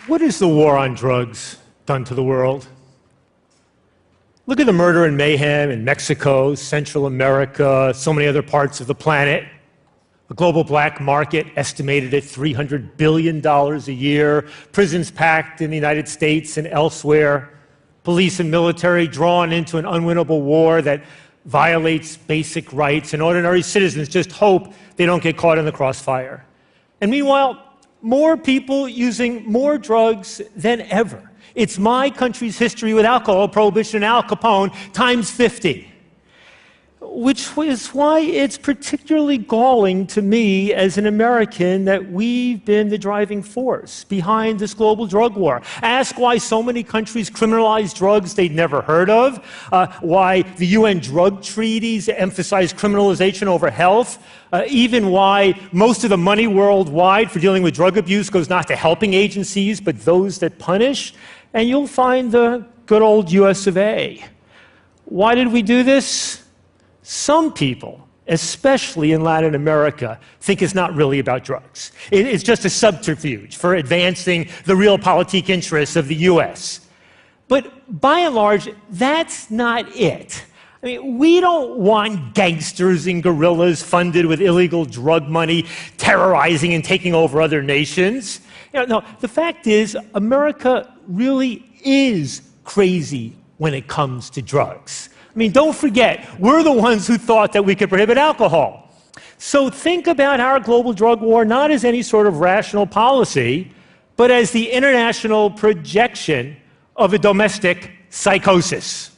What has the war on drugs done to the world? Look at the murder and mayhem in Mexico, Central America, so many other parts of the planet. A global black market estimated at $300 billion a year, prisons packed in the United States and elsewhere, police and military drawn into an unwinnable war that violates basic rights, and ordinary citizens just hope they don't get caught in the crossfire. And meanwhile, more people using more drugs than ever. It's my country's history with alcohol prohibition and Al Capone times 50. Which is why it's particularly galling to me as an American that we've been the driving force behind this global drug war. Ask why so many countries criminalize drugs they'd never heard of, why the UN drug treaties emphasize criminalization over health, even why most of the money worldwide for dealing with drug abuse goes not to helping agencies, but those that punish. And you'll find the good old US of A. Why did we do this? Some people, especially in Latin America, think it's not really about drugs. It's just a subterfuge for advancing the realpolitik interests of the US. But by and large, that's not it. I mean, we don't want gangsters and guerrillas funded with illegal drug money terrorizing and taking over other nations. No, the fact is, America really is crazy when it comes to drugs. I mean, don't forget, we're the ones who thought that we could prohibit alcohol. So think about our global drug war not as any sort of rational policy, but as the international projection of a domestic psychosis.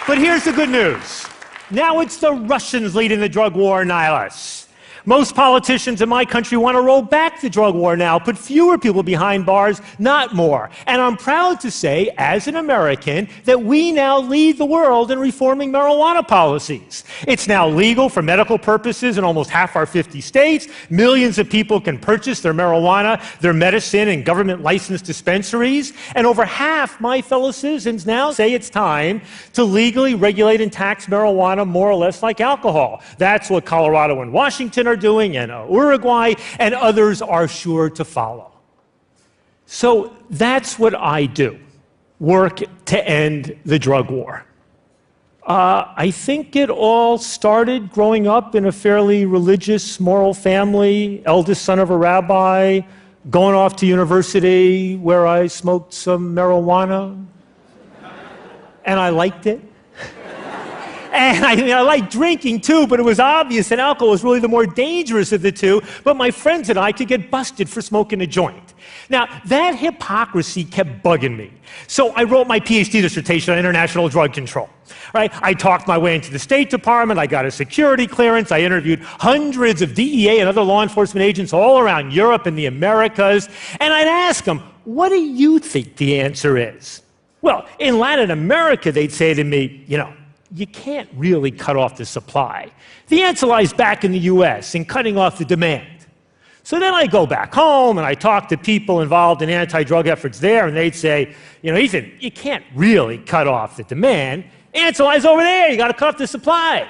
But here's the good news. Now it's the Russians leading the drug war, not us. Most politicians in my country want to roll back the drug war now, put fewer people behind bars, not more. And I'm proud to say, as an American, that we now lead the world in reforming marijuana policies. It's now legal for medical purposes in almost half our 50 states. Millions of people can purchase their marijuana, their medicine, in government-licensed dispensaries. And over half my fellow citizens now say it's time to legally regulate and tax marijuana more or less like alcohol. That's what Colorado and Washington are doing, and Uruguay, and others are sure to follow. So that's what I do, work to end the drug war. I think it all started growing up in a fairly religious, moral family, eldest son of a rabbi, going off to university where I smoked some marijuana, and I liked it. And I liked drinking too, but it was obvious that alcohol was really the more dangerous of the two, but my friends and I could get busted for smoking a joint. Now, that hypocrisy kept bugging me. So I wrote my PhD dissertation on international drug control. Right? I talked my way into the State Department, I got a security clearance, I interviewed hundreds of DEA and other law enforcement agents all around Europe and the Americas, and I'd ask them, what do you think the answer is? Well, in Latin America, they'd say to me, you can't really cut off the supply. The answer lies back in the US in cutting off the demand. So then I go back home and I talk to people involved in anti-drug efforts there, and they'd say, Ethan, you can't really cut off the demand. Answer lies over there, you gotta cut off the supply.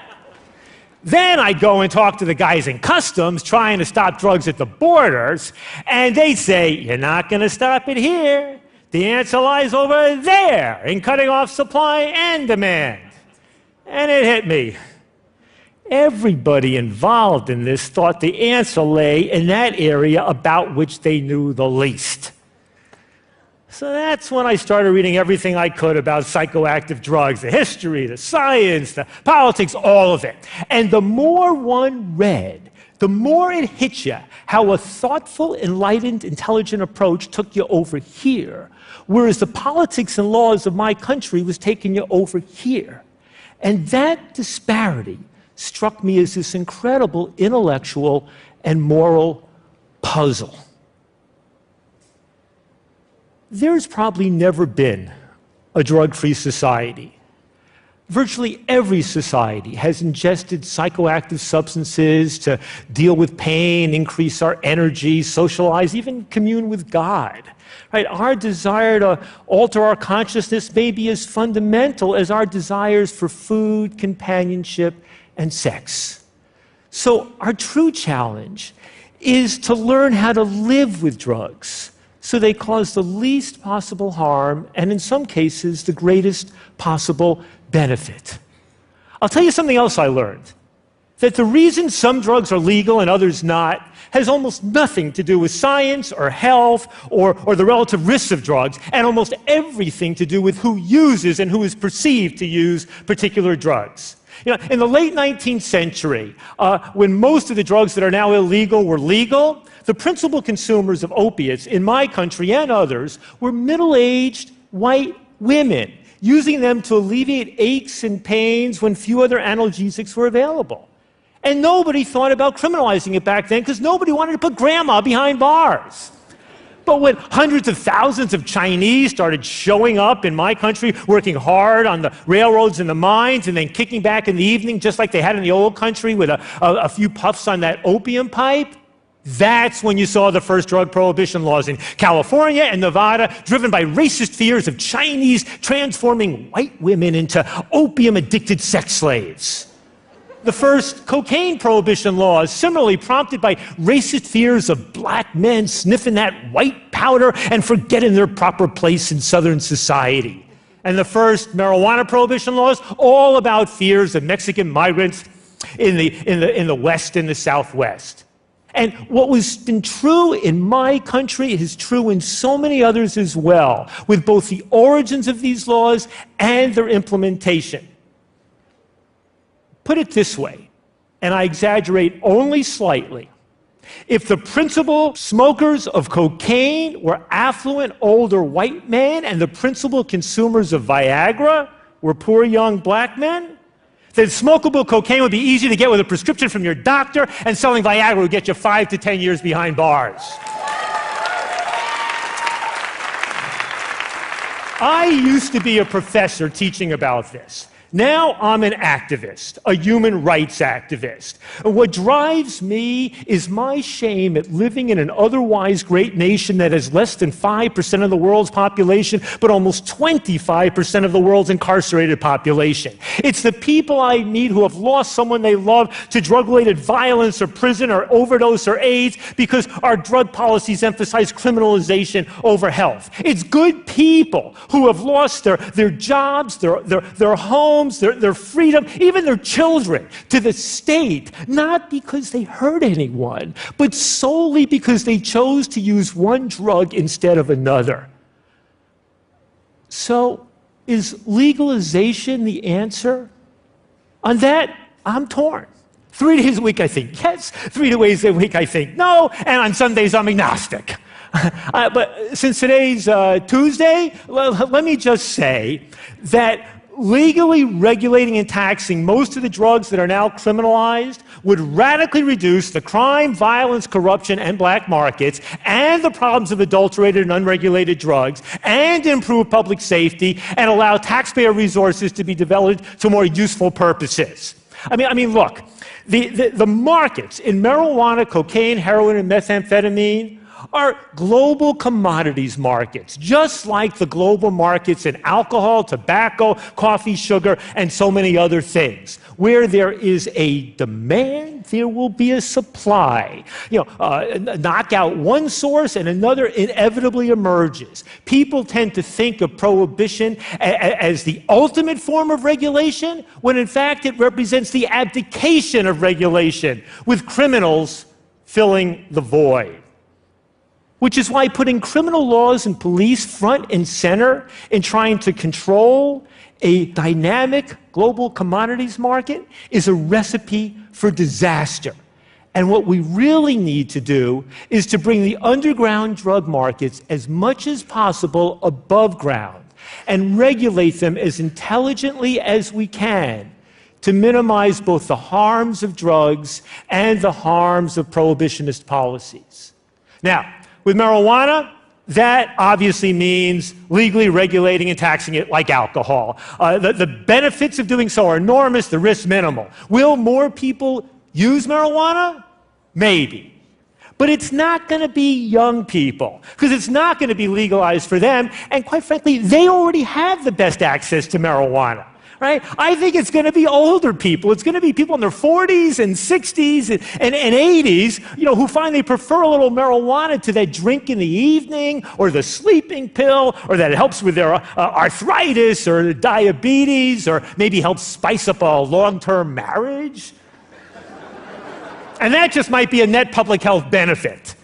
Then I go and talk to the guys in customs trying to stop drugs at the borders, and they say, you're not gonna stop it here. The answer lies over there in cutting off supply and demand. And it hit me. Everybody involved in this thought the answer lay in that area about which they knew the least. So that's when I started reading everything I could about psychoactive drugs, the history, the science, the politics, all of it. And the more one read, the more it hit you how a thoughtful, enlightened, intelligent approach took you over here, whereas the politics and laws of my country was taking you over here. And that disparity struck me as this incredible intellectual and moral puzzle. There's probably never been a drug-free society. Virtually every society has ingested psychoactive substances to deal with pain, increase our energy, socialize, even commune with God. Right? Our desire to alter our consciousness may be as fundamental as our desires for food, companionship, and sex. So our true challenge is to learn how to live with drugs so they cause the least possible harm and, in some cases, the greatest possible benefit. I'll tell you something else I learned. That the reason some drugs are legal and others not has almost nothing to do with science or health or the relative risks of drugs, and almost everything to do with who uses and who is perceived to use particular drugs. You know, in the late 19th century, when most of the drugs that are now illegal were legal, the principal consumers of opiates in my country and others were middle-aged white women, using them to alleviate aches and pains when few other analgesics were available. And nobody thought about criminalizing it back then because nobody wanted to put grandma behind bars. But when hundreds of thousands of Chinese started showing up in my country, working hard on the railroads and the mines, and then kicking back in the evening, just like they had in the old country with a few puffs on that opium pipe, that's when you saw the first drug prohibition laws in California and Nevada, driven by racist fears of Chinese transforming white women into opium-addicted sex slaves. The first cocaine prohibition laws, similarly prompted by racist fears of black men sniffing that white powder and forgetting their proper place in Southern society. And the first marijuana prohibition laws, all about fears of Mexican migrants in the West and the Southwest. And what was been true in my country is true in so many others as well, with both the origins of these laws and their implementation. Put it this way, and I exaggerate only slightly. If the principal smokers of cocaine were affluent older white men and the principal consumers of Viagra were poor young black men, then smokable cocaine would be easy to get with a prescription from your doctor, and selling Viagra would get you 5 to 10 years behind bars. I used to be a professor teaching about this. Now I'm an activist, a human rights activist. And what drives me is my shame at living in an otherwise great nation that has less than 5% of the world's population, but almost 25% of the world's incarcerated population. It's the people I meet who have lost someone they love to drug-related violence or prison or overdose or AIDS because our drug policies emphasize criminalization over health. It's good people who have lost their jobs, their homes, their freedom, even their children, to the state, not because they hurt anyone, but solely because they chose to use one drug instead of another. So, is legalization the answer? On that, I'm torn. 3 days a week, I think yes. 3 days a week, I think no. And on Sundays, I'm agnostic. But since today's Tuesday, let me just say that legally regulating and taxing most of the drugs that are now criminalized would radically reduce the crime, violence, corruption, and black markets, and the problems of adulterated and unregulated drugs, and improve public safety, and allow taxpayer resources to be developed to more useful purposes. I mean, look, the markets in marijuana, cocaine, heroin, and methamphetamine are global commodities markets, just like the global markets in alcohol, tobacco, coffee, sugar, and so many other things. Where there is a demand, there will be a supply. Knock out one source and another inevitably emerges. People tend to think of prohibition as the ultimate form of regulation, when in fact it represents the abdication of regulation, with criminals filling the void. Which is why putting criminal laws and police front and center in trying to control a dynamic global commodities market is a recipe for disaster. And what we really need to do is to bring the underground drug markets as much as possible above ground and regulate them as intelligently as we can to minimize both the harms of drugs and the harms of prohibitionist policies. Now, with marijuana, that obviously means legally regulating and taxing it like alcohol. The benefits of doing so are enormous, the risks minimal. Will more people use marijuana? Maybe. But it's not going to be young people, because it's not going to be legalized for them, and quite frankly, they already have the best access to marijuana. right? I think it's going to be older people. It's going to be people in their 40s and 60s and 80s, who find they prefer a little marijuana to that drink in the evening or the sleeping pill, or that it helps with their arthritis or diabetes, or maybe helps spice up a long-term marriage. And that just might be a net public health benefit.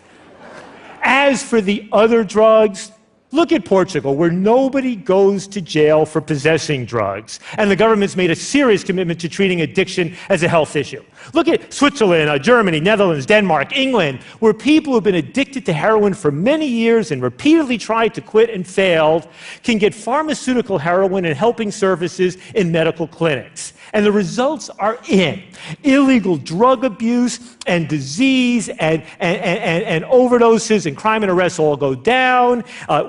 As for the other drugs, look at Portugal, where nobody goes to jail for possessing drugs, and the government's made a serious commitment to treating addiction as a health issue. Look at Switzerland, Germany, Netherlands, Denmark, England, where people who've been addicted to heroin for many years and repeatedly tried to quit and failed can get pharmaceutical heroin and helping services in medical clinics. And the results are in. Illegal drug abuse and disease and overdoses and crime and arrests all go down,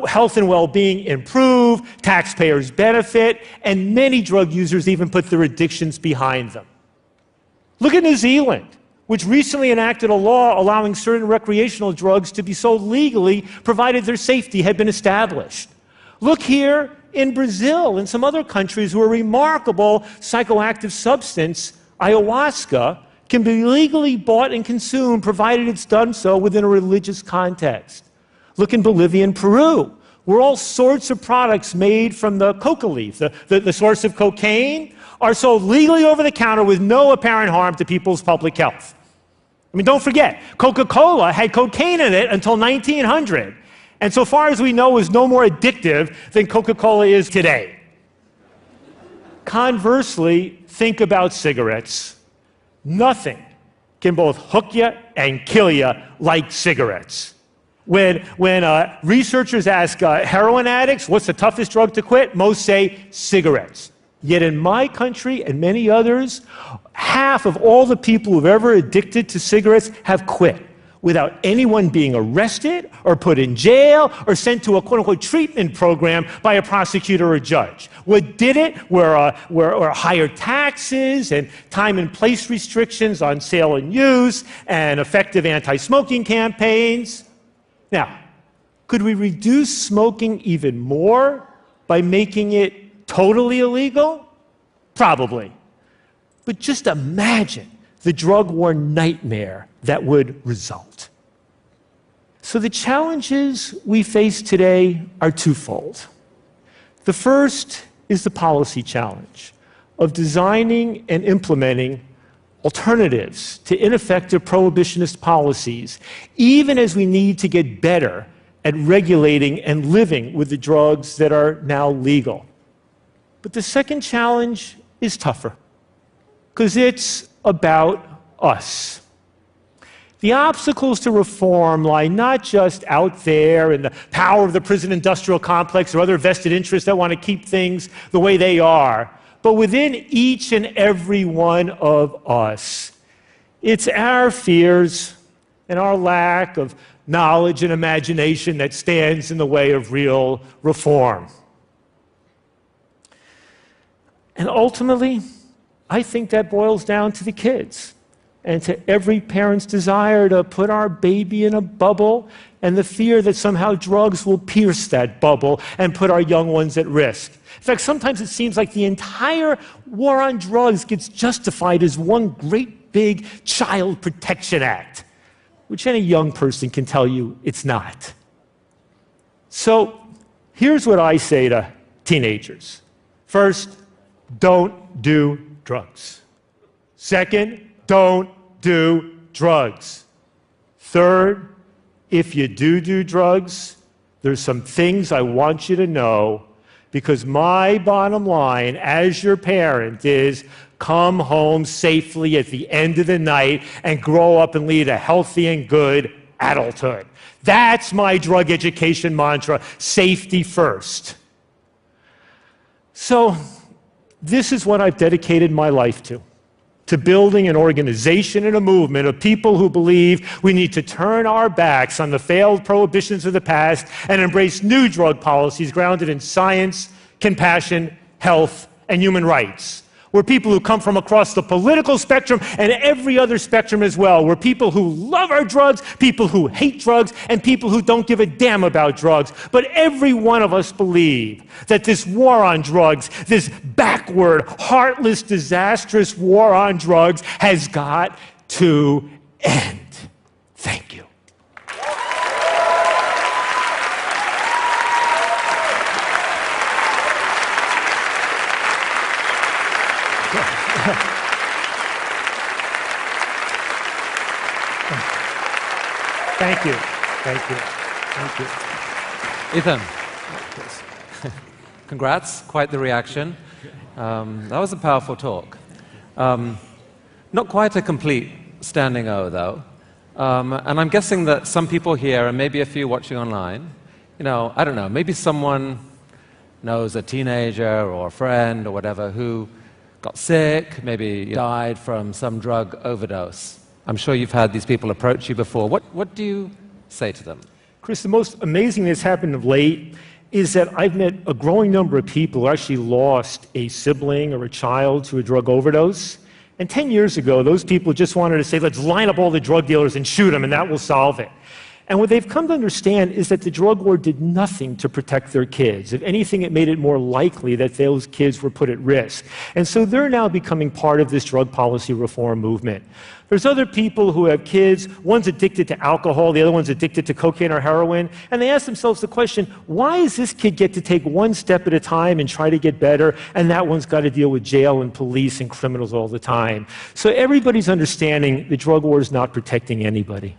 health and well-being improve, taxpayers benefit, and many drug users even put their addictions behind them. Look at New Zealand, which recently enacted a law allowing certain recreational drugs to be sold legally, provided their safety had been established. Look here in Brazil and some other countries where a remarkable psychoactive substance, ayahuasca, can be legally bought and consumed, provided it's done so within a religious context. Look in Bolivia and Peru, where all sorts of products made from the coca leaf, the source of cocaine, are sold legally over the counter with no apparent harm to people's public health. I mean, don't forget, Coca-Cola had cocaine in it until 1900. And so far as we know, is no more addictive than Coca-Cola is today. Conversely, think about cigarettes. Nothing can both hook you and kill you like cigarettes. When researchers ask heroin addicts, what's the toughest drug to quit? Most say cigarettes. Yet in my country and many others, half of all the people who've ever addicted to cigarettes have quit without anyone being arrested or put in jail or sent to a quote-unquote treatment program by a prosecutor or judge. What did it were higher taxes and time and place restrictions on sale and use and effective anti-smoking campaigns. Now, could we reduce smoking even more by making it totally illegal? Probably. But just imagine the drug war nightmare that would result. So the challenges we face today are twofold. The first is the policy challenge of designing and implementing alternatives to ineffective prohibitionist policies, even as we need to get better at regulating and living with the drugs that are now legal. But the second challenge is tougher, because it's about us. The obstacles to reform lie not just out there in the power of the prison-industrial complex or other vested interests that want to keep things the way they are, but within each and every one of us. It's our fears and our lack of knowledge and imagination that stands in the way of real reform. And ultimately, I think that boils down to the kids and to every parent's desire to put our baby in a bubble and the fear that somehow drugs will pierce that bubble and put our young ones at risk. In fact, sometimes it seems like the entire war on drugs gets justified as one great big child protection act, which any young person can tell you it's not. So here's what I say to teenagers. First, don't do drugs. Second, don't do drugs. Third, if you do drugs, there's some things I want you to know, because my bottom line as your parent is come home safely at the end of the night and grow up and lead a healthy and good adulthood. That's my drug education mantra, safety first. So this is what I've dedicated my life to building an organization and a movement of people who believe we need to turn our backs on the failed prohibitions of the past and embrace new drug policies grounded in science, compassion, health, and human rights. We're people who come from across the political spectrum and every other spectrum as well. We're people who love our drugs, people who hate drugs, and people who don't give a damn about drugs. But every one of us believe that this war on drugs, this backward, heartless, disastrous war on drugs has got to end. Thank you. Thank you. Thank you. Thank you. Ethan, congrats. Quite the reaction. That was a powerful talk. Not quite a complete standing O, though. And I'm guessing that some people here, and maybe a few watching online, I don't know, maybe someone knows a teenager or a friend or whatever who got sick, maybe died from some drug overdose. I'm sure you've had these people approach you before. What do you say to them? Chris, the most amazing that's happened of late is that I've met a growing number of people who actually lost a sibling or a child to a drug overdose. And 10 years ago, those people just wanted to say, let's line up all the drug dealers and shoot them, and that will solve it. And what they've come to understand is that the drug war did nothing to protect their kids. If anything, it made it more likely that those kids were put at risk. And so they're now becoming part of this drug policy reform movement. There's other people who have kids, one's addicted to alcohol, the other one's addicted to cocaine or heroin, and they ask themselves the question, why does this kid get to take one step at a time and try to get better, and that one's got to deal with jail and police and criminals all the time? So everybody's understanding the drug war is not protecting anybody.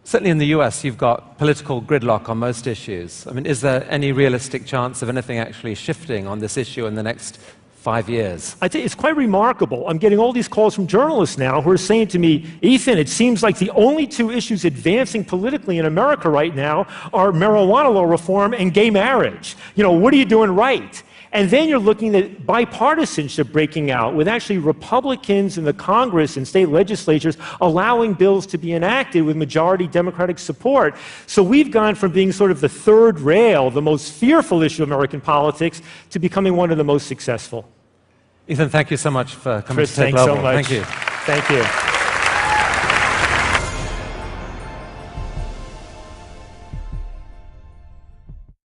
Certainly in the US, you've got political gridlock on most issues. I mean, is there any realistic chance of anything actually shifting on this issue in the next 5 years? I tell you, it's quite remarkable. I'm getting all these calls from journalists now who are saying to me, Ethan, it seems like the only two issues advancing politically in America right now are marijuana law reform and gay marriage. What are you doing right? And then you're looking at bipartisanship breaking out with actually Republicans in the Congress and state legislatures allowing bills to be enacted with majority Democratic support. So we've gone from being sort of the third rail, the most fearful issue of American politics, to becoming one of the most successful. Ethan, thank you so much for coming Chris, to take thanks Global. so much. Thank you. Thank you.